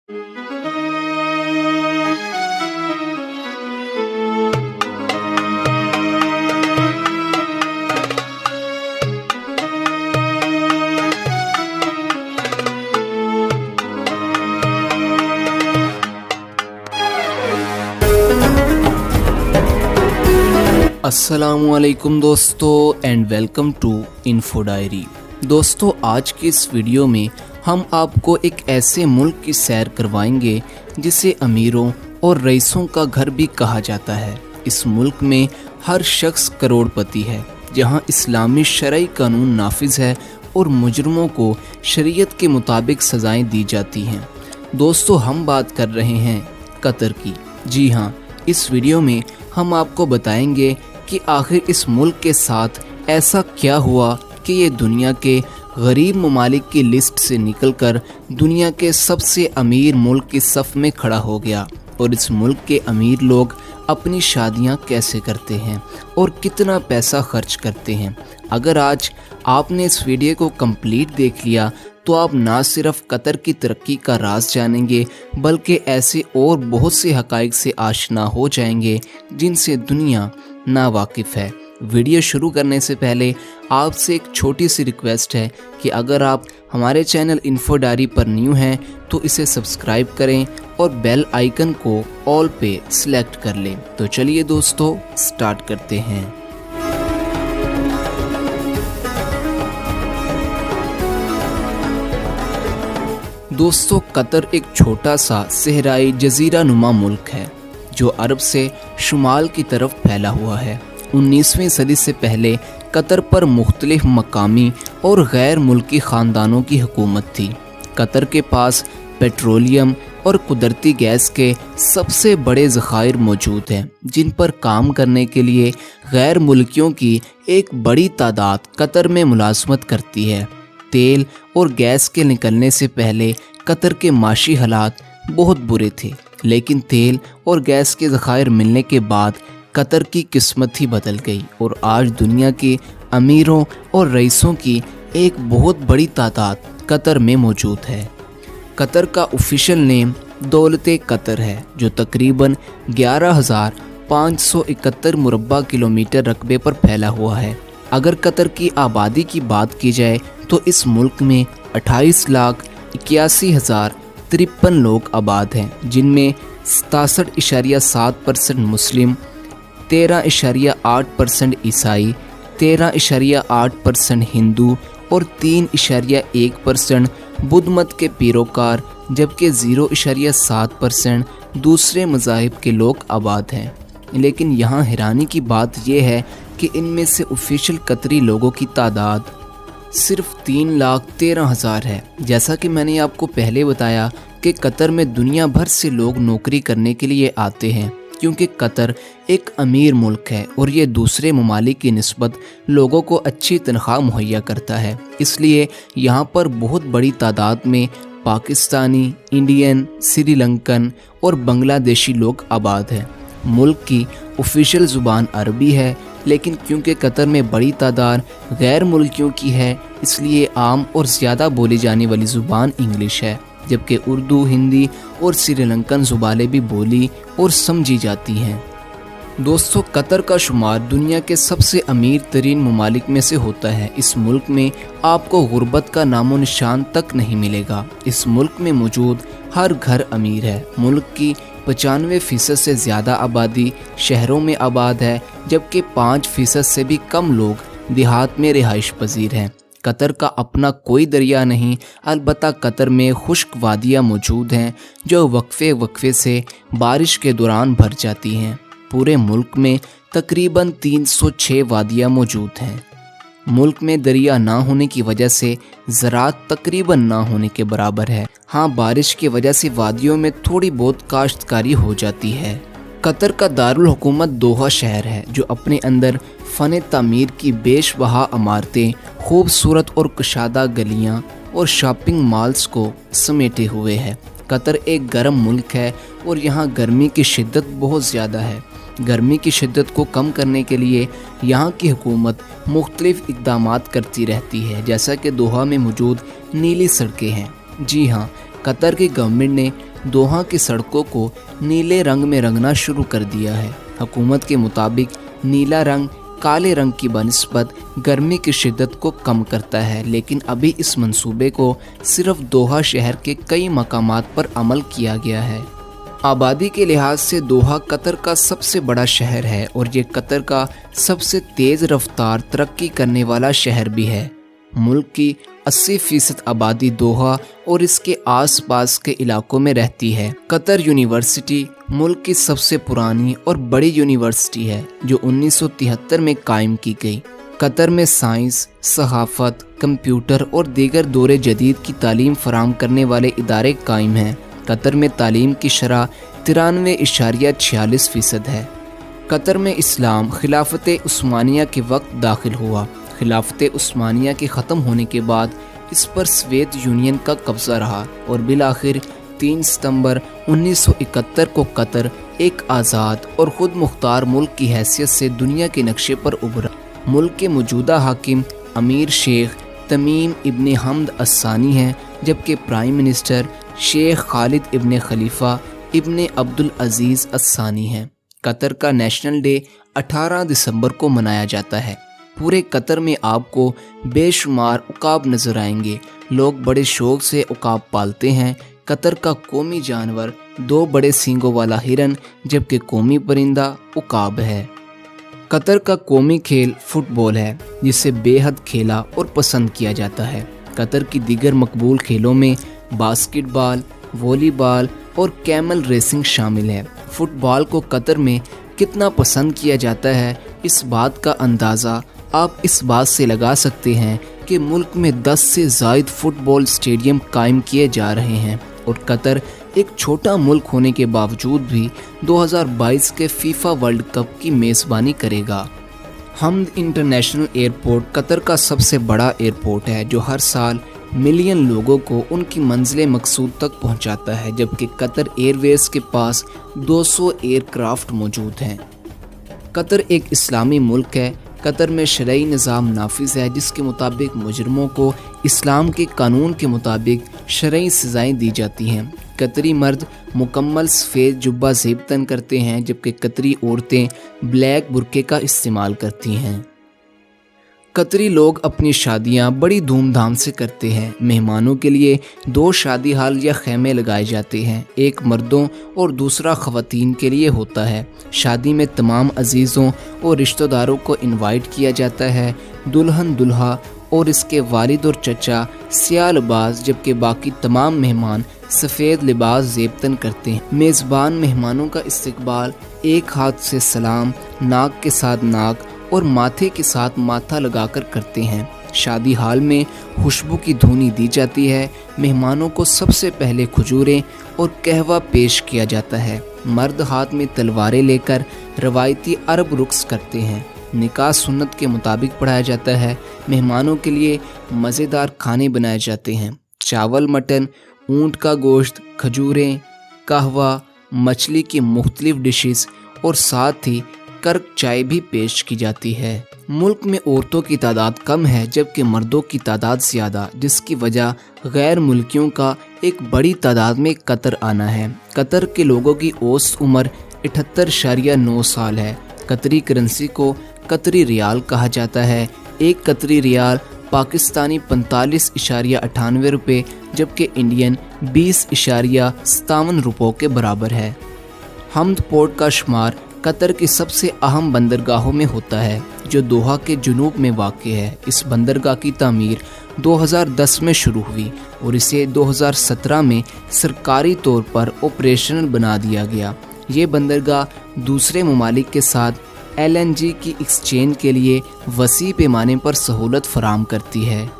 अस्सलामुअलैकुम दोस्तों and welcome to Info Diary. दोस्तों, आज की इस वीडियो में हम आपको एक ऐसे मुल्क की सैर करवाएंगे जिसे अमीरों और रईसों का घर भी कहा जाता है। इस मुल्क में हर शख्स करोड़पति है, जहां इस्लामी शरई कानून नाफिज है और मुजरमों को शरीयत के मुताबिक सज़ाएं दी जाती हैं। दोस्तों, हम बात कर रहे हैं कतर की। जी हाँ, इस वीडियो में हम आपको बताएंगे कि आखिर इस मुल्क के साथ ऐसा क्या हुआ कि ये दुनिया के गरीब ममालिक की लिस्ट से निकलकर दुनिया के सबसे अमीर मुल्क की सफ़ में खड़ा हो गया, और इस मुल्क के अमीर लोग अपनी शादियां कैसे करते हैं और कितना पैसा खर्च करते हैं। अगर आज आपने इस वीडियो को कंप्लीट देख लिया तो आप ना सिर्फ कतर की तरक्की का राज जानेंगे, बल्कि ऐसे और बहुत से हक़ाइक़ से आशना हो जाएंगे जिनसे दुनिया ना वाकिफ़ है। वीडियो शुरू करने से पहले आपसे एक छोटी सी रिक्वेस्ट है कि अगर आप हमारे चैनल इन्फो डायरी पर न्यू हैं तो इसे सब्सक्राइब करें और बेल आइकन को ऑल पे सिलेक्ट कर लें। तो चलिए दोस्तों, स्टार्ट करते हैं। दोस्तों, कतर एक छोटा सा सहराई जजीरा नुमा मुल्क है जो अरब से शुमाल की तरफ फैला हुआ है। 19वीं सदी से पहले कतर पर मुख्तलिफ मकामी और गैर मुल्की ख़ानदानों की हुकूमत थी। कतर के पास पेट्रोलियम और कुदरती गैस के सबसे बड़े ज़खायर मौजूद हैं, जिन पर काम करने के लिए गैर मुल्कियों की एक बड़ी तादाद कतर में मुलाजमत करती है। तेल और गैस के निकलने से पहले कतर के माशी हालात बहुत बुरे थे, लेकिन तेल और गैस के ज़खायर मिलने के बाद कतर की किस्मत ही बदल गई और आज दुनिया के अमीरों और रईसों की एक बहुत बड़ी तादाद कतर में मौजूद है। कतर का ऑफिशियल नेम दौलत कतर है, जो तकरीबन 11,571 मुरब्बा किलोमीटर रकबे पर फैला हुआ है। अगर कतर की आबादी की बात की जाए तो इस मुल्क में 28,81,053 लोग आबाद हैं, जिनमें 67.7% मुस्लिम, 13.8% ईसाई, 13.8% हिंदू और 3.1% बुद्ध मत के पैरोकार, जबकि 0.7% दूसरे मज़ाहिब के लोग आबाद हैं। लेकिन यहाँ हैरानी की बात यह है कि इनमें से ऑफिशियल कतरी लोगों की तादाद सिर्फ 3,13,000 है। जैसा कि मैंने आपको पहले बताया कि कतर में दुनिया भर से लोग नौकरी करने के लिए आते हैं, क्योंकि कतर एक अमीर मुल्क है और ये दूसरे ममालिक की निस्बत लोगों को अच्छी तनख्वाह मुहैया करता है। इसलिए यहाँ पर बहुत बड़ी तादाद में पाकिस्तानी, इंडियन, श्रीलंकन और बांग्लादेशी लोग आबाद हैं। मुल्क की ऑफिशियल ज़ुबान अरबी है, लेकिन क्योंकि कतर में बड़ी तादाद गैर मुल्कियों की है, इसलिए आम और ज़्यादा बोली जाने वाली ज़ुबान इंग्लिश है, जबकि उर्दू, हिंदी और श्रीलंकन ज़ुबानें भी बोली और समझी जाती हैं। दोस्तों, कतर का शुमार दुनिया के सबसे अमीर तरीन ममालिक में से होता है। इस मुल्क में आपको गुर्बत का नामो निशान तक नहीं मिलेगा। इस मुल्क में मौजूद हर घर अमीर है। मुल्क की 95% से ज़्यादा आबादी शहरों में आबाद है, जबकि 5% से भी कम लोग देहात में रिहाइश पजीर हैं। कतर का अपना कोई दरिया नहीं, अलबत्ता कतर में खुश्क वादियाँ मौजूद हैं जो वक्फे से बारिश के दौरान भर जाती हैं। पूरे मुल्क में तकरीबन 306 वादियाँ मौजूद हैं। मुल्क में दरिया ना होने की वजह से ज़राअत तकरीबन ना होने के बराबर है। हाँ, बारिश की वजह से वादियों में थोड़ी बहुत काश्तकारी हो जाती है। कतर का दारुल हुकूमत दोहा शहर है, जो अपने अंदर फ़न तामीर की बेशबहा इमारतें, खूबसूरत और कुशादा गलियाँ और शॉपिंग मॉल्स को समेटे हुए है। कतर एक गर्म मुल्क है और यहाँ गर्मी की शिद्दत बहुत ज़्यादा है। गर्मी की शिद्दत को कम करने के लिए यहाँ की हुकूमत मुख्तलिफ इक़दामात करती रहती है, जैसा कि दोहा में मौजूद नीली सड़कें हैं। जी हाँ, कतर की गवर्नमेंट ने दोहा की सड़कों को नीले रंग में रंगना शुरू कर दिया है। हुकूमत के मुताबिक नीला रंग काले रंग की बनिस्बत गर्मी की शिद्दत को कम करता है, लेकिन अभी इस मंसूबे को सिर्फ दोहा शहर के कई मकामात पर अमल किया गया है। आबादी के लिहाज से दोहा कतर का सबसे बड़ा शहर है और ये कतर का सबसे तेज़ रफ्तार तरक्की करने वाला शहर भी है। मुल्क की 80% आबादी दोहा और इसके आसपास के इलाकों में रहती है। कतर यूनिवर्सिटी मुल्क की सबसे पुरानी और बड़ी यूनिवर्सिटी है जो 1973 में कायम की गई। कतर में साइंस, सहाफ़त, कंप्यूटर और दीगर दौरे जदीद की तालीम फराहम करने वाले इदारे कायम हैं। कतर में तालीम की शरह 93.46% है। कतर में इस्लाम खिलाफत उस्मानिया के वक्त दाखिल हुआ। खिलाफत उस्मानिया के ख़त्म होने के बाद इस पर सोवियत यूनियन का कब्ज़ा रहा और बिलाखिर 3 सितंबर 1971 को कतर एक आज़ाद और ख़ुद मुख्तार मुल्क की हैसियत से दुनिया के नक्शे पर उभरा। मुल्क के मौजूदा हाकिम अमीर शेख तमीम इब्ने हमद अस्सानी हैं, जबकि प्राइम मिनिस्टर शेख खालिद इब्ने खलीफा इब्ने अब्दुल अजीज़ अस्सानी हैं। कतर का नेशनल डे 18 दिसंबर को मनाया जाता है। पूरे कतर में आपको बेशुमार उकाब नज़र आएंगे। लोग बड़े शौक से उकाब पालते हैं। कतर का कौमी जानवर 2 बड़े सींगों वाला हिरन, जबकि कौमी परिंदा उकाब है। कतर का कौमी खेल फुटबॉल है, जिसे बेहद खेला और पसंद किया जाता है। कतर की दीगर मकबूल खेलों में बास्केटबॉल, वॉलीबॉल और कैमल रेसिंग शामिल है। फुटबॉल को कतर में कितना पसंद किया जाता है, इस बात का अंदाज़ा आप इस बात से लगा सकते हैं कि मुल्क में 10 से ज़ायद फुटबॉल स्टेडियम कायम किए जा रहे हैं और कतर एक छोटा मुल्क होने के बावजूद भी 2022 के फीफा वर्ल्ड कप की मेज़बानी करेगा। हमद इंटरनेशनल एयरपोर्ट कतर का सबसे बड़ा एयरपोर्ट है जो हर साल मिलियन लोगों को उनकी मंजिल मकसूद तक पहुंचाता है, जबकि कतर एयरवेज के पास 200 एयरक्राफ्ट मौजूद हैं। कतर एक इस्लामी मुल्क है। कतर में शरई निज़ाम नाफिज है, जिसके मुताबिक मुजरमों को इस्लाम के कानून के मुताबिक शरई सज़ाएँ दी जाती हैं। कतरी मर्द मुकम्मल सफ़ेद जुब्बा ज़ेबतन करते हैं, जबकि कतरी औरतें ब्लैक बुर्के का इस्तेमाल करती हैं। कतरी लोग अपनी शादियां बड़ी धूमधाम से करते हैं। मेहमानों के लिए 2 शादी हाल या खेमे लगाए जाते हैं, एक मर्दों और दूसरा ख़वातीन के लिए होता है। शादी में तमाम अजीज़ों और रिश्तेदारों को इनवाइट किया जाता है। दुल्हन दूल्हा और इसके वालिद और चचा सियाह लिबास, जबकि बाकी तमाम मेहमान सफ़ेद लिबास ज़ेबतन करते हैं। मेज़बान मेहमानों का इस्तकबाल एक हाथ से सलाम, नाक के साथ नाक और माथे के साथ माथा लगाकर करते हैं। शादी हाल में खुशबू की धुनी दी जाती है। मेहमानों को सबसे पहले खजूरें और कहवा पेश किया जाता है। मर्द हाथ में तलवारें लेकर रवायती अरब रुक्स करते हैं। निकाह सुन्नत के मुताबिक पढ़ाया जाता है। मेहमानों के लिए मज़ेदार खाने बनाए जाते हैं। चावल, मटन, ऊँट का गोश्त, खजूरें, कहवा, मछली की मुख्तलिफ डिशेस और साथ ही कर्क चाय भी पेश की जाती है। मुल्क में औरतों की तादाद कम है, जबकि मर्दों की तादाद ज़्यादा, जिसकी वजह गैर मुल्कियों का एक बड़ी तादाद में कतर आना है। कतर के लोगों की औसत उम्र 78.9 साल है। कतरी करेंसी को कतरी रियाल कहा जाता है। एक कतरी रियाल पाकिस्तानी 45.98 रुपये, जबकि इंडियन 20.57 रुपयों के बराबर है। हमद पोर्ट का शुमार कतर की सबसे अहम बंदरगाहों में होता है, जो दोहा के जुनूब में वाक़ है। इस बंदरगाह की तामीर 2010 में शुरू हुई और इसे 2017 में सरकारी तौर पर ऑपरेशनल बना दिया गया। ये बंदरगाह दूसरे ममालिक के साथ LNG की एक्सचेंज के लिए वसी पैमाने पर सहूलत फराहम करती है।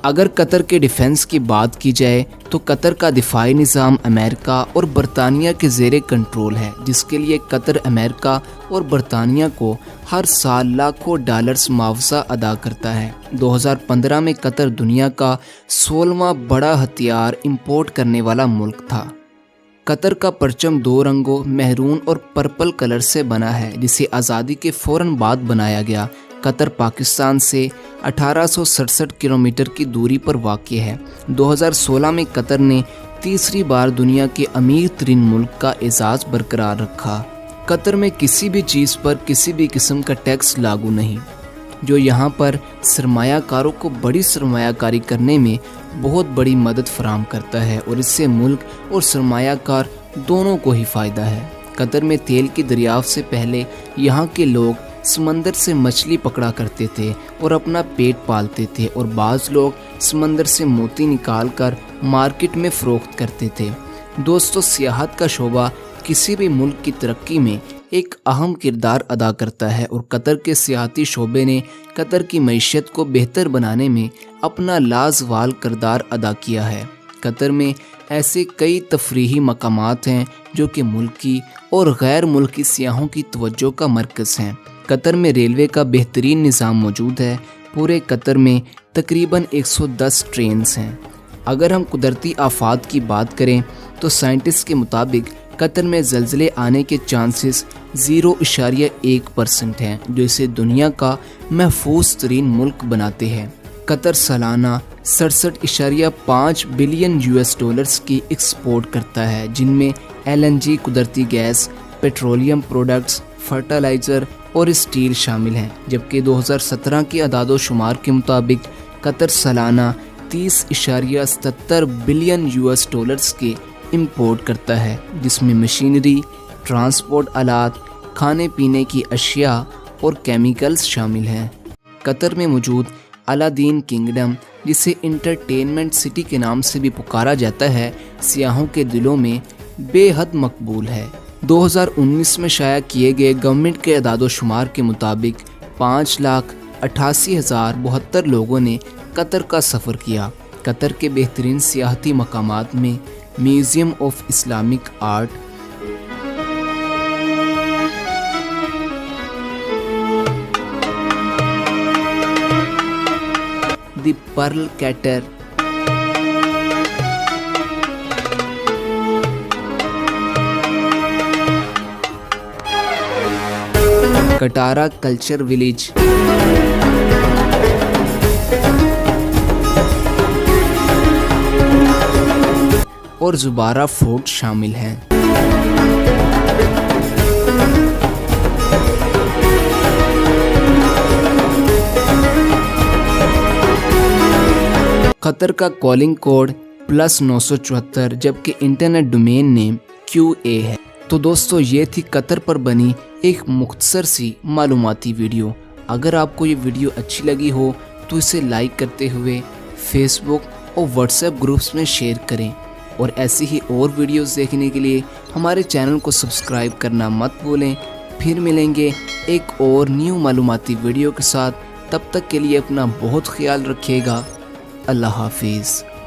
अगर कतर के डिफेंस की बात की जाए तो कतर का दिफाई निज़ाम अमेरिका और बरतानिया के ज़ेरे कंट्रोल है, जिसके लिए कतर अमेरिका और बरतानिया को हर साल लाखों डॉलर्स मुआवजा अदा करता है। 2015 में कतर दुनिया का 16वां बड़ा हथियार इंपोर्ट करने वाला मुल्क था। कतर का परचम 2 रंगों महरून और पर्पल कलर से बना है, जिसे आज़ादी के फ़ौरन बाद बनाया गया। कतर पाकिस्तान से 1867 किलोमीटर की दूरी पर वाक़ है। 2016 में कतर ने तीसरी बार दुनिया के अमीर तरीन मुल्क का एजाज़ बरकरार रखा। कतर में किसी भी चीज़ पर किसी भी किस्म का टैक्स लागू नहीं, जो यहाँ पर सरमायाकारों को बड़ी सरमायाकारी करने में बहुत बड़ी मदद फराहम करता है और इससे मुल्क और सरमायाकार दोनों को ही फ़ायदा है। कतर में तेल की दरियाफ्त से पहले यहाँ के लोग समंदर से मछली पकड़ा करते थे और अपना पेट पालते थे, और बाज़ लोग समंदर से मोती निकाल कर मार्केट में फ़रोख्त करते थे। दोस्तों, सियाहत का शोबा किसी भी मुल्क की तरक्की में एक अहम किरदार अदा करता है और कतर के सियाहती शोबे ने कतर की मईशत को बेहतर बनाने में अपना लाजवाल किरदार अदा किया है। कतर में ऐसे कई तफरीही मकामात हैं जो कि मुल्की और गैर मुल्की सियाहों की तवज्जो का मरकज़ हैं। कतर में रेलवे का बेहतरीन निज़ाम मौजूद है। पूरे कतर में तकरीबन 110 ट्रेन्स हैं। अगर हम कुदरती आफात की बात करें तो साइंटिस्ट के मुताबिक कतर में ज़लज़ले आने के चांसेस 0.1% हैं, जो इसे दुनिया का महफूज तरीन मुल्क बनाते हैं। कतर सालाना 67.5 बिलियन US की एक्सपोर्ट करता है, जिनमें LNG, कुदरती गैस, पेट्रोलियम प्रोडक्ट्स, फर्टिलाइज़र और स्टील शामिल हैं। जबकि 2017 के अदाद-ओ-शुमार के मुताबिक कतर सालाना 30.77 बिलियन US के इंपोर्ट करता है, जिसमें मशीनरी, ट्रांसपोर्ट आलात, खाने पीने की अशिया और केमिकल्स शामिल हैं। कतर में मौजूद अलादीन किंगडम, जिसे इंटरटेनमेंट सिटी के नाम से भी पुकारा जाता है, सियाहों के दिलों में बेहद मकबूल है। 2019 में शाया किए गए गवर्नमेंट के अदाद-ओ-शुमार के मुताबिक 5,88,072 लोगों ने कतर का सफ़र किया। कतर के बेहतरीन सियाहती मकामात में Museum of Islamic Art, the Pearl Qatar, Katara Culture Village, और जुबारा फोर्ट शामिल हैं। कतर का कॉलिंग कोड +974, जबकि इंटरनेट डोमेन नेम QA है। तो दोस्तों, ये थी कतर पर बनी एक मुख्तसर सी मालूमाती वीडियो। अगर आपको ये वीडियो अच्छी लगी हो तो इसे लाइक करते हुए फेसबुक और व्हाट्सएप ग्रुप्स में शेयर करें, और ऐसी ही और वीडियोस देखने के लिए हमारे चैनल को सब्सक्राइब करना मत भूलें। फिर मिलेंगे एक और न्यू मालूमाती वीडियो के साथ। तब तक के लिए अपना बहुत ख्याल रखिएगा। अल्लाह हाफिज़।